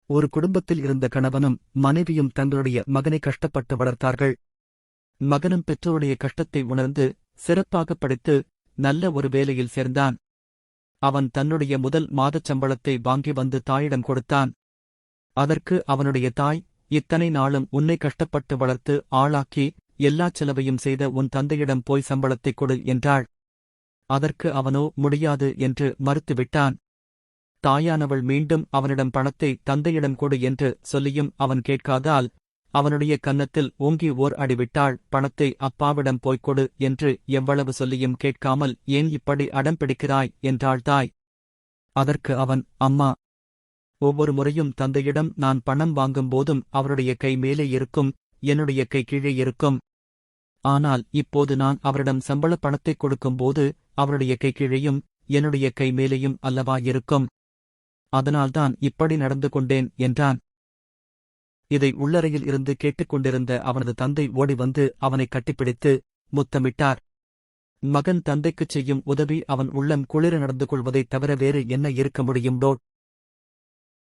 ஒரு குடும்பத்தில் இருந்த கணவனும் மனைவியும் தங்களுடைய மகனை கஷ்டப்பட்டு வளர்த்தார்கள். மகனும் பெற்றோருடைய கஷ்டத்தை உணர்ந்து சிறப்பாக படித்து நல்ல ஒரு வேலையில் சேர்ந்தான். அவன் தன்னுடைய முதல் மாதச் சம்பளத்தை வாங்கி வந்து தாயிடம் கொடுத்தான். அதற்கு அவனுடைய தாய், இத்தனை நாளும் உன்னை கஷ்டப்பட்டு வளர்த்து ஆளாக்கி எல்லாச் செலவையும் செய்த உன் தந்தையிடம் போய் சம்பளத்தைக் கொடு என்றாள். அதற்கு அவனோ முடியாது என்று மறுத்துவிட்டான். தாயானவள் மீண்டும் அவனிடம் பணத்தை தந்தையிடம் கொடு என்று சொல்லியும் அவன் கேட்காதால் அவனுடைய கன்னத்தில் ஓங்கி ஓர் அடிவிட்டாள். பணத்தை அப்பாவிடம் போய்க் கொடு என்று எவ்வளவு சொல்லியும் கேட்காமல் ஏன் இப்படி அடம் பிடிக்கிறாய் என்றாள் தாய். அதற்கு அவன், அம்மா, ஒவ்வொரு முறையும் தந்தையிடம் நான் பணம் வாங்கும்போதும் அவருடைய கை மேலே இருக்கும், என்னுடைய கை கீழே இருக்கும். ஆனால் இப்போது நான் அவரிடம் சம்பள பணத்தைக் கொடுக்கும்போது அவருடைய கை கீழேயும் என்னுடைய கை மேலேயும் அல்லவா இருக்கும். அதனால்தான் இப்படி நடந்து கொண்டேன் என்றான். இதை உள்ளறையில் இருந்து கேட்டுக்கொண்டிருந்த அவனது தந்தை ஓடி வந்து அவனை கட்டிப்பிடித்து முத்தமிட்டார். மகன் தந்தைக்குச் செய்யும் உதவி அவன் உள்ளம் குளிர நடந்து கொள்வதைத் தவிர வேறு என்ன இருக்க முடியும்?